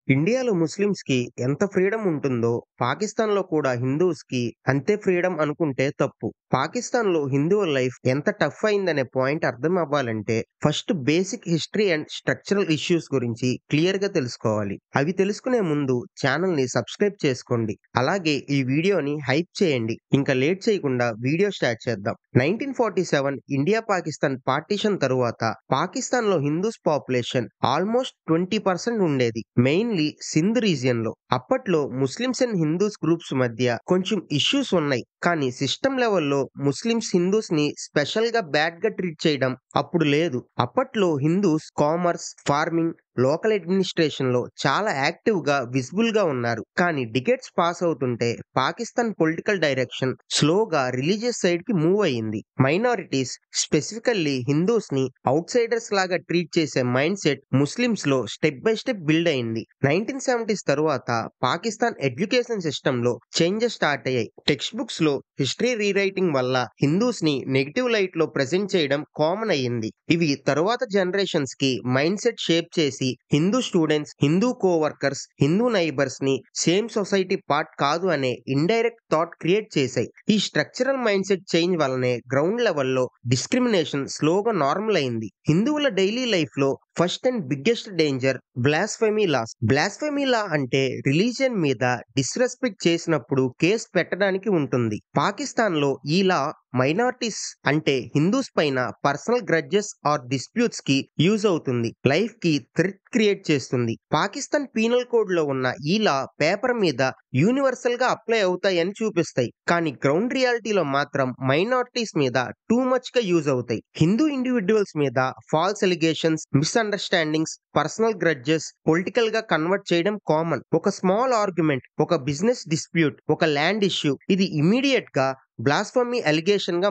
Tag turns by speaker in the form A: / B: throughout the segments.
A: ఇండియాలో ముస్లిమ్స్‌కి ఎంత ఫ్రీడమ్ ఉంటుందో, పాకిస్తాన్‌లో కూడా హిందూస్‌కి అంతే ఫ్రీడమ్ అనుకుంటే తప్పు. పాకిస్తాన్‌లో హిందువుల లైఫ్ ఎంత టఫ్ అయిందనే పాయింట్ అర్థం అవ్వాలంటే, first basic history and structural issues గురించి క్లియర్‌గా తెలుసుకోవాలి. అవి తెలుసుకునే ముందు ఛానల్‌ని సబ్స్క్రైబ్ చేసుకోండి. అలాగే ఈ వీడియోని హైప్ చేయండి. ఇంకా లేట్ చేయకుండా వీడియో స్టార్ట్ చేద్దాం. 1947 ఇండియా పాకిస్తాన్ పార్టిషన్ తరువాత పాకిస్తాన్‌లో హిందూస్ పాపులేషన్ ఆల్మోస్ట్ 20% ఉండేది. మెయిన్లీ సింధ్ రీజియన్ లో. అప్పట్లో ముస్లిమ్స్ అండ్ హిందూస్ గ్రూప్స్ మధ్య కొంచెం ఇష్యూస్ ఉన్నాయి. కానీ సిస్టమ్ లెవెల్లో ముస్లిమ్స్ హిందూస్ ని స్పెషల్ గా బ్యాడ్ గా ట్రీట్ చేయడం అప్పుడు లేదు. అప్పట్లో Hindus commerce, farming, local administration లో చాలా యాక్టివ్ గా విజిబుల్ గా ఉన్నారు. కానీ డికెట్స్ పాస్ అవుతుంటే పాకిస్తాన్ పొలిటికల్ డైరెక్షన్ స్లోగా రిలీజియస్ సైడ్ కి మూవ్ అయ్యింది. మైనారిటీస్, స్పెసిఫికల్లీ హిందూస్ ని అవుట్ సైడర్స్ లాగా ట్రీట్ చేసే మైండ్ సెట్ ముస్లిమ్స్ లో స్టెప్ బై స్టెప్ బిల్డ్ అయింది. 1970s తరువాత పాకిస్తాన్ ఎడ్యుకేషన్ సిస్టమ్ లో చేంజెస్ స్టార్ట్ అయ్యాయి. టెక్స్ట్ బుక్స్ లో హిస్టరీ రీరైటింగ్ వల్ల హిందూస్ ని నెగిటివ్ లైట్ లో ప్రెజెంట్ చేయడం కామన్ అయ్యింది. ఇవి తరువాత జనరేషన్స్ కి మైండ్ సెట్ షేప్ చేసి Hindu students, Hindu coworkers, Hindu neighbours ని సేమ్ సొసైటీ పార్ట్ కాదు అనే ఇండైరెక్ట్ థాట్ క్రియేట్ చేశాయి. ఈ స్ట్రక్చరల్ మైండ్ సెట్ చేంజ్ వల్లనే గ్రౌండ్ లెవెల్లో డిస్క్రిమినేషన్ స్లోగా నార్మల్ అయింది. హిందువుల డైలీ లైఫ్ లో first and biggest danger blasphemy laws. Blasphemy law అంటే రిలీజియన్ మీద డిస్రెస్పెక్ట్ చేసినప్పుడు కేసు పెట్టడానికి ఉంటుంది. పాకిస్తాన్ లో ఈ లా మైనారిటీస్ అంటే హిందూస్ పైన పర్సనల్ గ్రడ్జెస్ ఆర్ డిస్ప్యూట్స్ కి యూజ్ అవుతుంది. లైఫ్ కి థ్రెట్ క్రియేట్ చేస్తుంది. పాకిస్తాన్ పీనల్ కోడ్ లో ఉన్న ఈ లా పేపర్ మీద యూనివర్సల్ గా అప్లై అవుతాయని చూపిస్తాయి. కానీ గ్రౌండ్ రియాలిటీలో మాత్రం మైనారిటీస్ మీద టూ మచ్ గా యూజ్ అవుతాయి. హిందూ ఇండివిజువల్స్ మీద false allegations, misunderstandings, personal grudges political గా కన్వర్ట్ చేయడం కామన్. ఒక స్మాల్ ఆర్గ్యుమెంట్, ఒక బిజినెస్ డిస్ప్యూట్, ఒక ల్యాండ్ ఇష్యూ, ఇది ఇమీడియట్ గా బ్లాస్ఫమీ అలిగేషన్ గా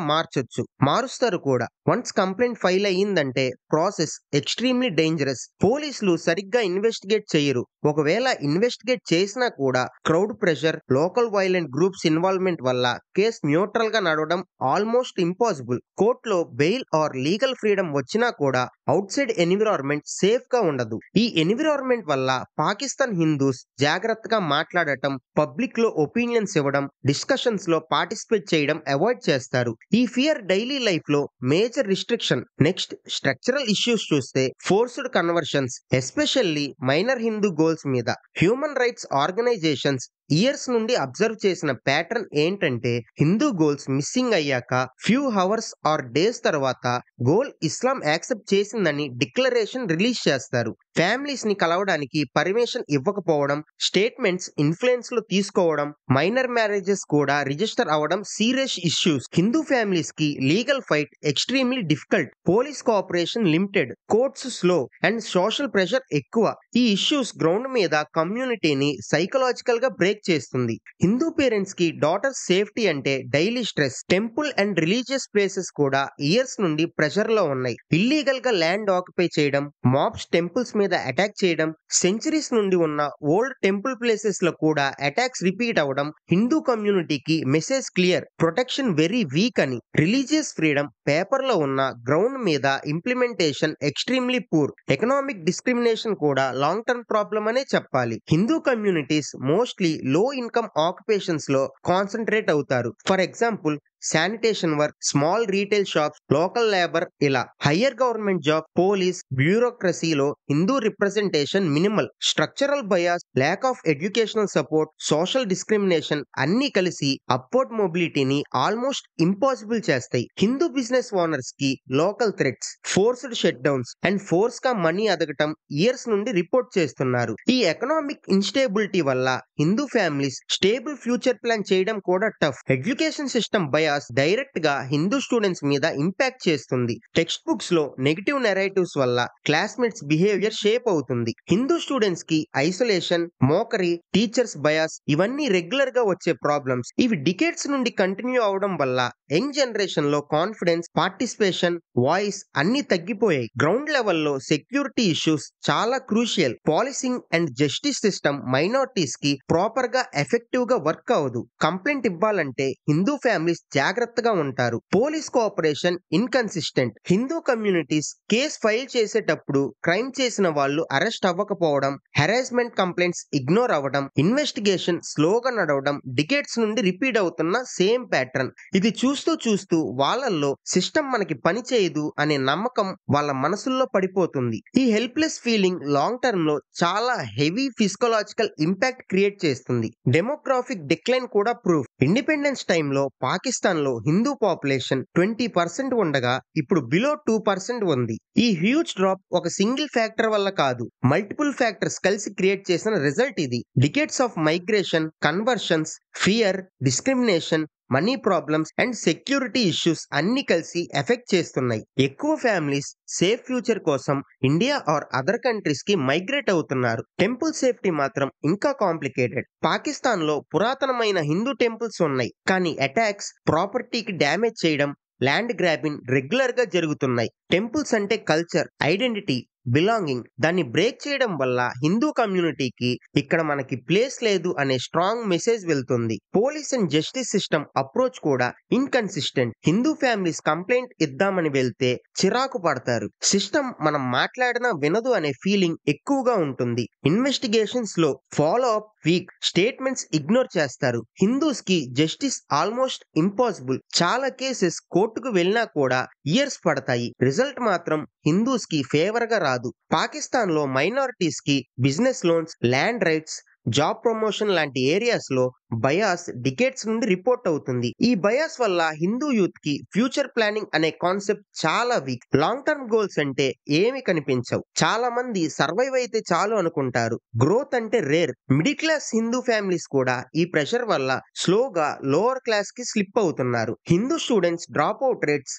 A: మారుస్తారు కూడా. వన్స్ కంప్లైంట్ ఫైల్ అయ్యిందంటే ప్రాసెస్ ఎక్స్ట్రీమ్లీ డేంజరస్. పోలీసులు సరిగ్గా ఇన్వెస్టిగేట్ చేయరు. ఒకవేళ ఇన్వెస్టిగేట్ చేసినా కూడా crowd pressure, local violent groups involvement వల్ల కేసు న్యూట్రల్ గా నడవడం ఆల్మోస్ట్ ఇంపాసిబుల్. కోర్టులో బెయిల్ ఆర్ లీగల్ ఫ్రీడమ్ వచ్చినా కూడా అవుట్ సైడ్ ఎన్విరాన్మెంట్ సేఫ్ గా ఉండదు. ఈ ఎన్విరాన్మెంట్ వల్ల పాకిస్తాన్ హిందూస్ జాగ్రత్తగా మాట్లాడటం, పబ్లిక్ లో ఒపీనియన్స్ ఇవ్వడం, డిస్కషన్స్ లో పార్టిసిపేట్ చేయడం అవాయిడ్ చేస్తారు. ఈ ఫియర్ డైలీ లైఫ్ లో major restriction. Next structural issues చూస్తే forced conversions, especially minor Hindu girls మీద. హ్యూమన్ రైట్స్ ఆర్గనైజేషన్స్ ఇయర్స్ నుండి అబ్జర్వ్ చేసిన ప్యాటర్న్ ఏంటంటే, హిందూ గోల్స్ మిస్సింగ్ అయ్యాక ఫ్యూ అవర్స్ ఆర్ డేస్ తర్వాత గోల్ ఇస్లాం యాక్సెప్ట్ చేసిందని డిక్లరేషన్ రిలీజ్ చేస్తారు. ఫ్యామిలీస్ ని కలవడానికి పర్మిషన్ ఇవ్వకపోవడం, స్టేట్మెంట్స్ ఇన్ఫ్లుయెన్స్ లో తీసుకోవడం, మైనర్ మ్యారేజెస్ కూడా రిజిస్టర్ అవ్వడం సీరియస్ ఇష్యూస్. హిందూ ఫ్యామిలీస్ కి legal fight extremely difficult. Police cooperation limited, courts slow and social pressure ఎక్కువ. ఈ ఇష్యూస్ గ్రౌండ్ మీద కమ్యూనిటీని సైకలాజికల్ గా బ్రేక్ చేస్తుంది. హిందూ పేరెంట్స్ కి డాటర్స్ సేఫ్టీ అంటే daily stress. Temple and religious places కూడా ఇయర్స్ నుండి ప్రెషర్ లో ఉన్నాయి. ఇల్లీగల్ గా ల్యాండ్ ఆక్యుపై చేయడం, మాబ్స్ టెంపుల్స్ మీద అటాక్ చేయడం, సెంచరీస్ నుండి ఉన్న ఓల్డ్ టెంపుల్ ప్లేసెస్ లో కూడా అటాక్స్ రిపీట్ అవ్వడం. హిందూ కమ్యూనిటీకి message clear, protection very weak అని. రిలీజియస్ ఫ్రీడమ్ పేపర్ లో ఉన్న గ్రౌండ్ మీద implementation extremely poor. Economic discrimination కూడా లాంగ్ టర్మ్ ప్రాబ్లం అనే చెప్పాలి. Hindu communities mostly low income occupations లో కాన్సన్ట్రేట్ అవుతారు. For example sanitation work, small retail shops, local labour ఇలా. హయ్యర్ గవర్నమెంట్ జాబ్, పోలీస్, బ్యూరోక్రసీలో Hindu representation minimal. Structural bias, lack of educational support, social discrimination అన్ని కలిసి upward మొబిలిటీని almost impossible చేస్తాయి. Hindu business owners కి local threats, forced shut downs and force గా money అదగటం years నుండి report చేస్తున్నారు. ఈ ఎకనామిక్ ఇన్స్టేబిలిటీ వల్ల Hindu families stable future plan చేయడం కూడా tough. Education system bias direct గా హిందూ స్టూడెంట్స్ మీద ఇంపాక్ట్ చేస్తుంది. టెక్స్ట్ బుక్స్ లో నెగటివ్ నెరేటివ్స్ వల్ల క్లాస్మేట్స్ బిహేవియర్ షేప్ అవుతుంది. హిందూ స్టూడెంట్స్ కి ఐసోలేషన్, మోకరీ, టీచర్స్ బయాస్ ఇవన్నీ రెగ్యులర్ గా వచ్చే ప్రాబ్లమ్స్. ఇవి డికేట్స్ నుండి కంటిన్యూ అవడం వల్ల యంగ్ జనరేషన్ లో కాన్ఫిడెన్స్, పార్టిసిపేషన్, వాయిస్ అన్ని తగ్గిపోయాయి. గ్రౌండ్ లెవెల్లో సెక్యూరిటీ ఇష్యూస్ చాలా crucial. Polishing and justice system minorities కి ప్రాపర్ గా ఎఫెక్టివ్ గా వర్క్ అవ్వదు. కంప్లైంట్ ఇవ్వాలంటే హిందూ ఫ్యామిలీస్ జాగ్రత్తగా ఉంటారు. Police cooperation inconsistent. Hindu communities case file చేసేటప్పుడు క్రైమ్ చేసిన వాళ్ళు అరెస్ట్ అవ్వకపోవడం, హెరాస్మెంట్ కంప్లైంట్స్ ఇగ్నోర్ అవ్వడం, ఇన్వెస్టిగేషన్ స్లోగా నడవడం డికేట్స్ నుండి రిపీట్ అవుతున్న సేమ్ ప్యాటర్న్. ఇది చూస్తూ చూస్తూ వాళ్ళల్లో సిస్టమ్ మనకి పని చేయదు అనే నమ్మకం వాళ్ళ మనసుల్లో పడిపోతుంది. ఈ హెల్ప్లెస్ ఫీలింగ్ లాంగ్ టర్మ్ లో చాలా హెవీ ఫిజికలాజికల్ ఇంపాక్ట్ క్రియేట్ చేస్తుంది. డెమోగ్రాఫిక్ డిక్లైన్ కూడా ప్రూఫ్. ఇండిపెండెన్స్ టైంలో పాకిస్తాన్ లో హిందూ పాపులేషన్ 20% ఉండగా ఇప్పుడు బిలో 2% ఉంది. ఈ హ్యూజ్ డ్రాప్ ఒక సింగిల్ ఫ్యాక్టర్ వల్ల కాదు, మల్టిపుల్ ఫ్యాక్టర్స్ కలిసి క్రియేట్ చేసిన రిజల్ట్ ఇది. Decades of migration, conversions, fear, discrimination, money problems and security issues అన్ని కలిసి ఎఫెక్ట్ చేస్తున్నాయి. ఎక్కువ ఫ్యామిలీస్ సేఫ్ ఫ్యూచర్ కోసం ఇండియా ఆర్ అదర్ కంట్రీస్ కి మైగ్రేట్ అవుతున్నారు. టెంపుల్ సేఫ్టీ మాత్రం ఇంకా కాంప్లికేటెడ్. పాకిస్తాన్ లో పురాతనమైన హిందూ టెంపుల్స్ ఉన్నాయి, కానీ అటాక్స్, ప్రాపర్టీకి డ్యామేజ్ చేయడం, ల్యాండ్ గ్రాబింగ్ రెగ్యులర్ గా జరుగుతున్నాయి. టెంపుల్స్ అంటే కల్చర్, ఐడెంటిటీ, బిలాంగింగ్. దాన్ని బ్రేక్ చేయడం వల్ల హిందూ కమ్యూనిటీకి ఇక్కడ మనకి ప్లేస్ లేదు అనే స్ట్రాంగ్ మెసేజ్ వెళ్తుంది. Police and justice system approach కూడా ఇన్కన్సిస్టెంట్. హిందూ ఫ్యామిలీస్ కంప్లైంట్ ఇద్దామని వెళ్తే చిరాకు పడతారు. సిస్టమ్ మనం మాట్లాడినా వినదు అనే ఫీలింగ్ ఎక్కువగా ఉంటుంది. ఇన్వెస్టిగేషన్స్ లో follow up week, statements ignore చేస్తారు. హిందూస్ కి జస్టిస్ ఆల్మోస్ట్ ఇంపాసిబుల్. చాలా కేసెస్ కోర్టుకు వెళ్ళినా కూడా ఇయర్స్ పడతాయి. రిజల్ట్ మాత్రం హిందూస్ కి ఫేవర్ గా రాదు. పాకిస్తాన్ లో మైనారిటీస్ కి business loans, land rights, job promotion లాంటి ఏరియాస్ లో బయాస్ డికేట్స్ నుండి రిపోర్ట్ అవుతుంది. ఈ బయాస్ వల్ల హిందూ యూత్ కి ఫ్యూచర్ ప్లానింగ్ అనే కాన్సెప్ట్ చాలా వీక్. లాంగ్ టర్మ్ గోల్స్ అంటే ఏమి కనిపించవు. చాలా మంది సర్వైవ్ అయితే చాలు అనుకుంటారు. గ్రోత్ అంటే rare. Middle class Hindu families కూడా ఈ ప్రెషర్ వల్ల స్లోగా లోవర్ క్లాస్ కి స్లిప్ అవుతున్నారు. Hindu students drop out rates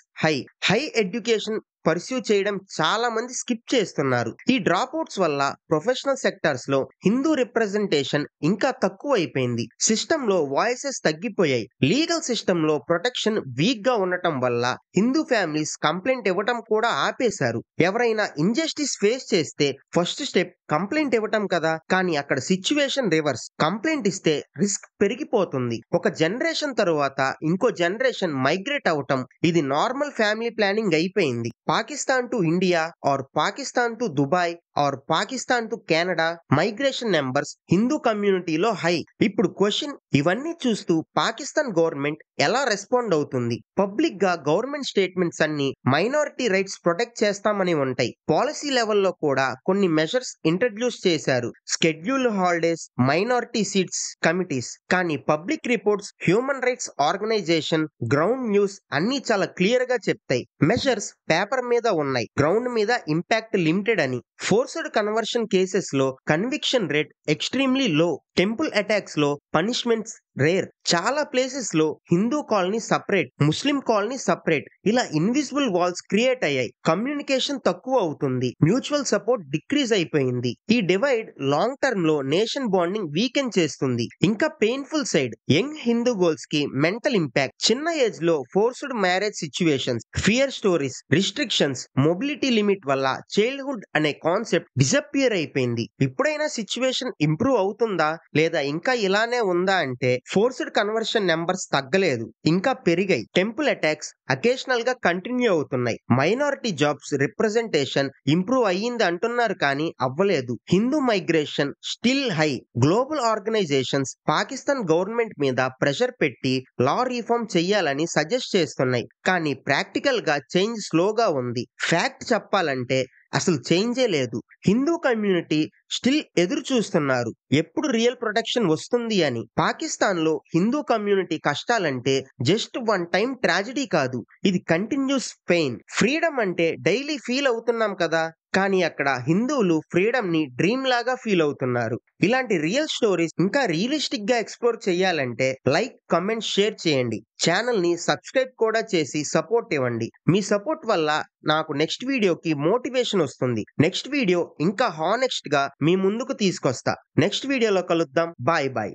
A: high education pursue చేయడం చాలా మంది స్కిప్ చేస్తున్నారు. ఈ డ్రాప్ అవుట్స్ వల్ల ప్రొఫెషనల్ సెక్టార్స్ లో హిందూ రిప్రజెంటేషన్ ఇంకా తక్కువ అయిపోయింది. సిస్టమ్ లో వాయిసెస్ తగ్గిపోయాయి. లీగల్ సిస్టమ్ లో ప్రొటెక్షన్ వీక్ గా ఉండటం వల్ల హిందూ ఫ్యామిలీస్ కంప్లైంట్ ఇవ్వటం కూడా ఆపేశారు. ఎవరైనా ఇంజస్టిస్ ఫేస్ చేస్తే ఫస్ట్ స్టెప్ కంప్లైంట్ ఇవ్వటం కదా, కానీ అక్కడ సిచ్యువేషన్ రివర్స్. కంప్లైంట్ ఇస్తే రిస్క్ పెరిగిపోతుంది. ఒక జనరేషన్ తరువాత ఇంకో జనరేషన్ మైగ్రేట్ అవటం, ఇది నార్మల్ ఫ్యామిలీ ప్లానింగ్ అయిపోయింది. Pakistan to India or Pakistan to Dubai or Pakistan to Canada migration numbers Hindu కమ్యూనిటీలో హై. ఇప్పుడు క్వశ్చన్, ఇవన్నీ చూస్తూ పాకిస్తాన్ గవర్నమెంట్ ఎలా రెస్పాండ్ అవుతుంది? పబ్లిక్ గా గవర్నమెంట్ స్టేట్మెంట్స్ అన్ని మైనారిటీ రైట్స్ ప్రొటెక్ట్ చేస్తామని ఉంటాయి. పాలసీ లెవెల్లో కూడా కొన్ని మెజర్స్ ఇంట్రడ్యూస్ చేశారు. Scheduled holidays, minority seats committees. కానీ public reports, human rights organisation, ground news అన్ని చాలా క్లియర్ గా చెప్తాయి. మెజర్స్ పేపర్ మీద ఉన్నాయి, గ్రౌండ్ మీద ఇంపాక్ట్ లిమిటెడ్ అని. ఫోర్స్డ్ కన్వర్షన్ కేసెస్ లో కన్విక్షన్ రేట్ ఎక్స్ట్రీమ్లీ లో. టెంపుల్ అటాక్స్ లో పనిష్మెంట్స్ రేర్. చాలా ప్లేసెస్ లో హిందూ కాలనీ సపరేట్, ముస్లిం కాలనీ సపరేట్. ఇలా ఇన్విజిబుల్ వాల్స్ క్రియేట్ అయ్యాయి. కమ్యూనికేషన్ తక్కువ అవుతుంది. మ్యూచువల్ సపోర్ట్ డిక్రీజ్ అయిపోయింది. ఈ డివైడ్ లాంగ్ టర్మ్ లో నేషన్ బాండింగ్ వీకెన్ చేస్తుంది. ఇంకా painful side, young Hindu girls కి మెంటల్ ఇంపాక్ట్. చిన్న ఏజ్ లో forced marriage situations, fear stories, restrictions, mobility limit వల్ల చైల్డ్హుడ్ అనే కాన్సెప్ట్ డిసప్పియర్ అయిపోయింది. ఇప్పుడైనా సిచ్యువేషన్ ఇంప్రూవ్ అవుతుందా లేదా ఇంకా ఇలానే ఉందా అంటే ఫోర్స్డ్ కన్వర్షన్ నెంబర్స్ తగ్గలేదు, ఇంకా పెరిగాయి. టెంపుల్ అటాక్స్ అకేషనల్ గా కంటిన్యూ అవుతున్నాయి. మైనారిటీ జాబ్స్ రిప్రజెంటేషన్ ఇంప్రూవ్ అయ్యింది అంటున్నారు కానీ అవ్వలేదు. Hindu migration still high. Global organisations Pakistan government మీద ప్రెషర్ పెట్టి లా రిఫార్మ్ చెయ్యాలని సజెస్ట్ చేస్తున్నాయి, కానీ ప్రాక్టికల్ గా చేంజ్ స్లోగా ఉంది. ఫ్యాక్ట్ చెప్పాలంటే అసలు చేంజే లేదు. హిందూ కమ్యూనిటీ స్టిల్ ఎదురు చూస్తున్నారు ఎప్పుడు రియల్ ప్రొటెక్షన్ వస్తుంది అని. పాకిస్తాన్ లో హిందూ కమ్యూనిటీ కష్టాలంటే జస్ట్ వన్ టైం ట్రాజడీ కాదు, ఇది కంటిన్యూస్ పెయిన్. ఫ్రీడమ్ అంటే డైలీ ఫీల్ అవుతున్నాం కదా, కానీ అక్కడ హిందువులు ఫ్రీడమ్ ని డ్రీమ్ లాగా ఫీల్ అవుతున్నారు. ఇలాంటి రియల్ స్టోరీస్ ఇంకా రియలిస్టిక్ గా ఎక్స్ప్లోర్ చేయాలంటే లైక్, కమెంట్, షేర్ చేయండి. ఛానల్ ని సబ్స్క్రైబ్ కూడా చేసి సపోర్ట్ ఇవ్వండి. మీ సపోర్ట్ వల్ల నాకు నెక్స్ట్ వీడియోకి మోటివేషన్ వస్తుంది. నెక్స్ట్ వీడియో ఇంకా హానెస్ట్ గా మీ ముందుకు తీసుకొస్తా. నెక్స్ట్ వీడియోలో కలుద్దాం. Bye bye.